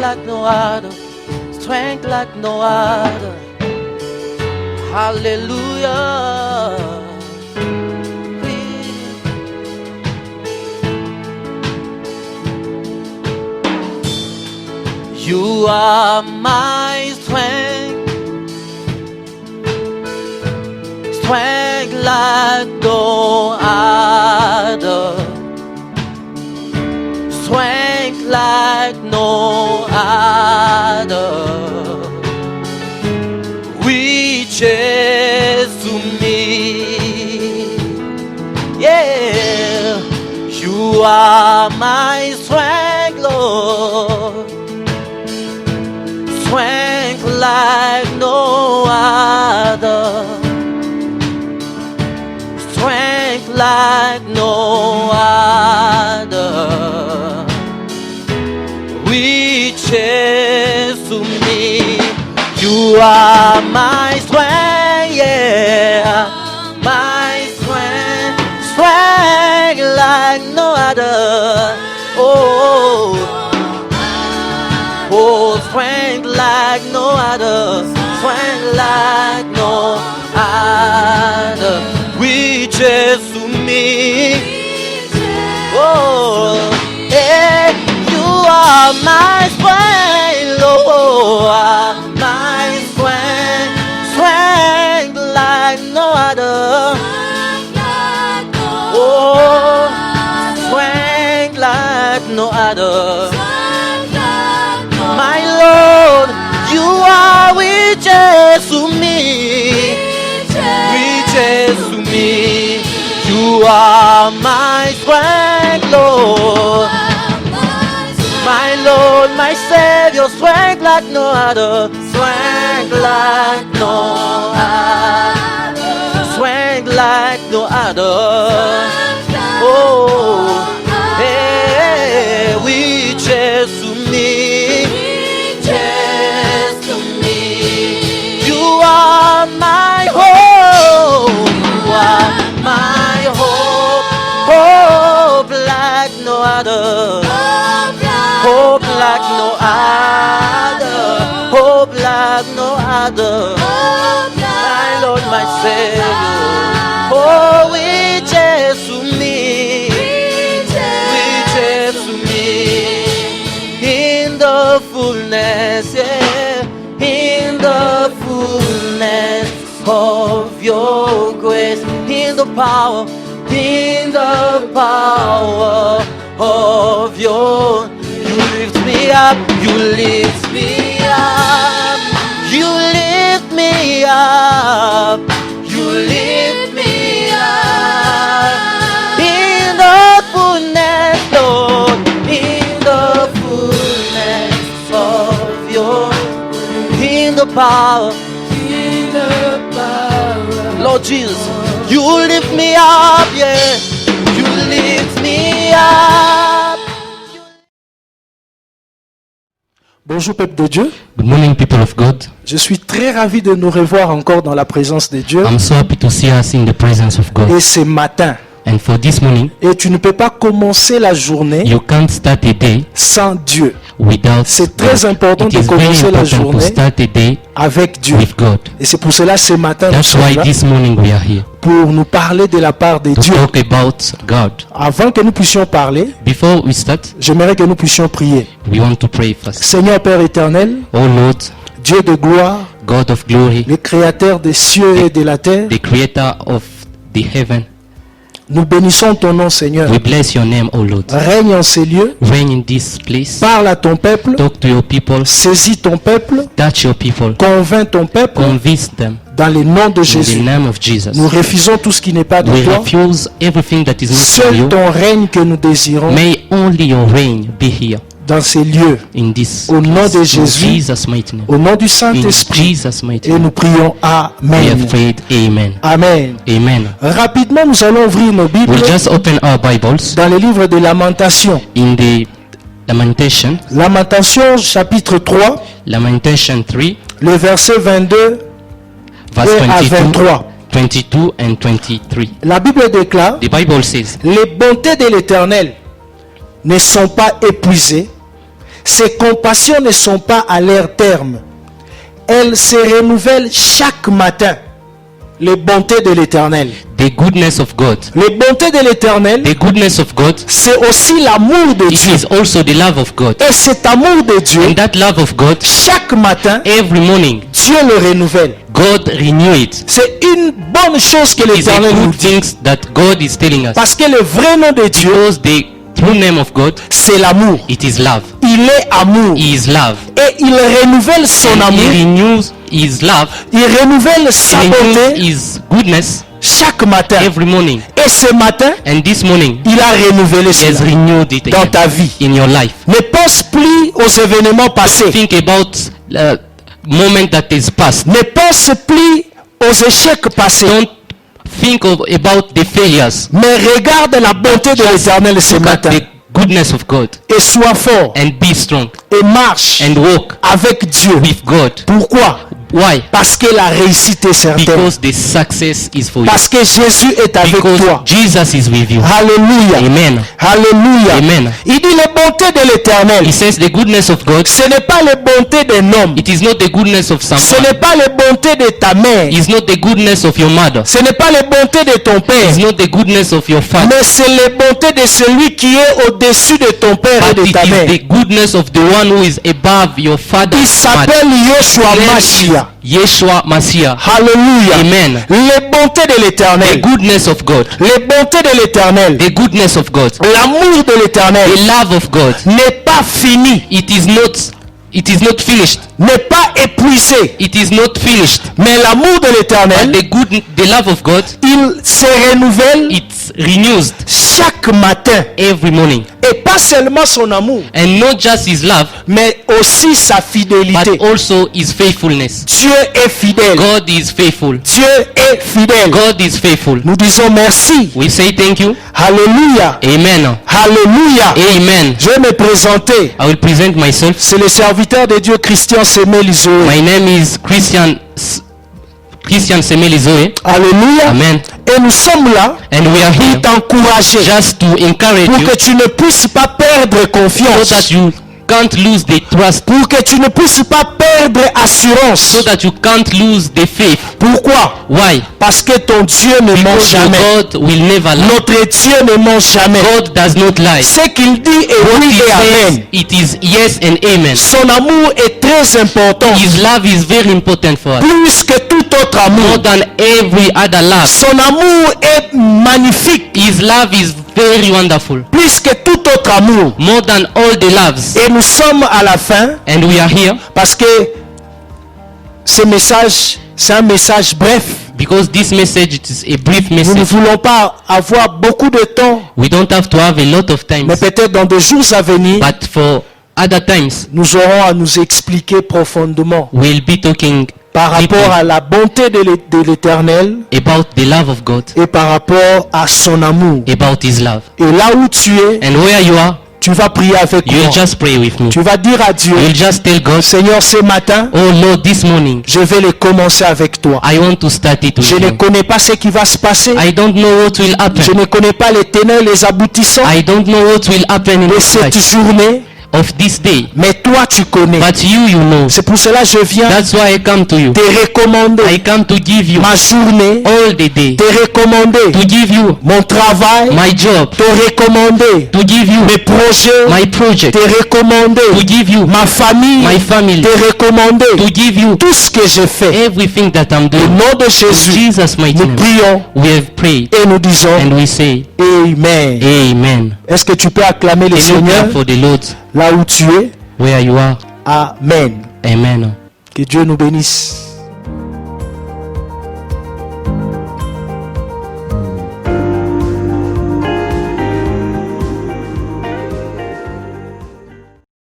like no other, strength like no other. Hallelujah. You are my strength, strength like no other, strength like no other. Reaches to me, yeah. You are my strength, Lord. Strength like no other, strength like no other, reaches to me. You are my strength, yeah, my strength, strength like no other. Oh, oh, strength like no other, strength like no other, reaches to me. Oh, yeah, you are my strength, Lord, my strength, strength like no other. Oh, strength like no other. My Lord, you are riches to me, riches to me. You are my strength, Lord, my Lord, my Savior. Strength like no other, strength like no other, strength like no other. Oh, hey, riches to me. My hope, you are my hope, hope like no other, hope like no other, hope like no other. My Lord, my Savior, oh, reaches to me, reaches to me in the fullness, yeah, in the fullness of your grace, in the power of your. You lift me up, you lift me up, you lift me up, you lift me up in the fullness, Lord, in the fullness of your, in the power. Lord Jesus, you lift me up, yeah, you lift me up. Bonjour peuple de Dieu. Good morning, people of God. Je suis très ravi de nous revoir encore dans la présence de Dieu. I'm so happy to see us in the presence of God. Et ce matin, And for this morning, et tu ne peux pas commencer la journée you can't start a day sans Dieu. without C'est très God. important It de is very commencer la important to journée start a day avec Dieu. with God. Et c'est pour cela ce matin nous That's sommes why là this morning we are here pour nous parler de la part de to Dieu. talk about God. Avant que nous puissions parler, Before we start, j'aimerais que nous puissions prier. we want to pray first. Seigneur Père éternel, Oh Lord, Dieu de gloire, God of glory, le créateur des cieux et de la terre, the creator of the heaven, nous bénissons ton nom Seigneur. we bless your name, oh Lord. Règne en ces lieux, Reign in this place. parle à ton peuple, Talk to your people. saisis ton peuple, Touch your people. convainc ton peuple Convince them dans le nom de in the Jésus. name of Jesus. Nous refusons tout ce qui n'est pas de We toi. refuse everything that is not from Seul you. ton règne que nous désirons May only your reign be here dans ces lieux. in this Au nom place. de In Jésus, Jesus' mighty name. au nom du In Saint-Esprit. Jesus' mighty Et name. nous prions We Amen. have prayed. Amen. Amen. Amen. Rapidement, nous allons ouvrir nos Bibles We'll just open our Bibles dans le livre de Lamentation. in the Lamentation, Lamentation chapitre 3, Lamentation 3, le verset 22 verse à 22, 23. 22 and 23. La Bible déclare: The Bible says, les bontés de l'Éternel ne sont pas épuisées, Ses compassions ne sont pas à leur terme. Elles se renouvellent chaque matin. Les bontés de l'Éternel. The goodness of God. Les bontés de l'Éternel, The goodness of God. c'est aussi l'amour de It Dieu. is also the love of God. Et cet amour de Dieu, And that love of God, chaque matin, every morning, Dieu le renouvelle. God renew it. C'est une bonne chose que It is a l'Éternel nous good dit. thing that God is telling us. Parce que le vrai nom de Dieu, Because the true name of God, c'est l'amour. it is love. Il est amour. He is love. Et il renouvelle son And amour. he renews his love. Il renouvelle sa He renews bonté his goodness chaque matin. every morning. Et ce matin, And this morning, il a renouvelé he has cela renewed it dans again ta vie. in your life. Ne pense plus aux événements passés. Think about moment that is past. Ne pense plus aux échecs passés. Don't think about the failures. Mais regarde la bonté de l'Éternel ce Look at matin. the goodness of God Et sois fort. and be strong Et marche and walk avec Dieu. with God. Pourquoi? Why? Parce que la réussite est certaine. Because the success is for you. Parce que Jésus est avec Because toi. Jesus is with you. Alléluia. Amen. Alléluia. Amen. Il dit les bontés de l'Éternel. He says the goodness of God, Ce n'est pas les bontés d'un homme. it is not the goodness of Ce someone. n'est pas les bontés de ta mère. It's not the goodness of your mother. Ce n'est pas les bontés de ton père. It's not the goodness of your father. Mais c'est les bontés de celui qui est au-dessus de ton père et But de it ta mère. is the goodness of the one who is above your father Il and mother. s'appelle Yeshua His name Mashiach. is Yeshua Mashiach. Alléluia. Amen. Les bontés de The l'Éternel. goodness of God. Les bontés de l'Éternel. The goodness of God. L'amour de l'Éternel The love of God. n'est pas fini, It is not finished. n'est pas épuisé. It is not finished. Mais l'amour de But l'Éternel, the love of God, il se renouvelle it's renewed chaque matin. every morning. Et pas seulement son amour, And not just his love, mais aussi sa but fidélité. also his faithfulness. Dieu est fidèle. God is faithful. Dieu est fidèle. God is faithful. Nous disons merci. We say thank you. Alléluia. Amen. Alléluia. Amen. Je vais me présenter. I will present myself. C'est le serviteur de Dieu Christian Semel Zoé. My name is Christian Semeli Zoe. Alléluia. Amen. Et nous sommes là And we are pour here t'encourager, just to encourage pour you que tu ne puisses pas perdre so confiance, that you can't lose the trust, pour que tu ne puisses pas perdre assurance. so that you can't lose the faith. Pourquoi? Why? Parce que ton Dieu ne ment Because your jamais. God will never lie. Notre Dieu ne ment jamais. God does not lie. Ce qu'il dit est What oui he et says, amen. it is yes and amen. Son amour est très important, His love is very important for us. plus que tout autre More amour. than every other love. Son amour est magnifique, His love is very wonderful. plus que tout autre amour. More than all the loves. Et nous sommes à la fin, And we are here parce que ce message, c'est un message bref. because this message it is a brief Nous ne message. voulons pas avoir beaucoup de temps, We don't have to have a lot of time. mais peut-être dans des jours à venir, But for other times, nous aurons à nous expliquer profondément we'll be talking par rapport deeply à la bonté de l'Éternel about the love of God, et par rapport à son amour. about His love. Et là où tu es, And where you are, tu vas prier avec you'll moi. just pray with me. Tu vas dire à Dieu, You'll just tell God, Seigneur, ce matin, oh Lord, this morning, je vais le commencer avec toi. I want to start it with Je ne you. connais pas ce qui va se passer. I don't know what will Je happen. ne connais pas les tenants, les aboutissants I don't know what will happen in de this cette life journée, of this day. mais toi tu connais. But you know. C'est pour cela que je viens That's why I come to you. te recommander I come to give you ma journée, all the day. te recommander To give you mon travail, my job. te recommander To give you mes projets, my project. te recommander To give you ma famille, my family. te recommander To give you tout ce que j'ai fait. everything that I'm Au doing. nom de In Jésus, Jesus' mighty nous name. prions We have prayed et nous disons and we say Amen. Amen. Est-ce que tu peux acclamer le Can you Seigneur clap for the Lord là où tu es? where you are? Amen. Amen. Que Dieu nous bénisse.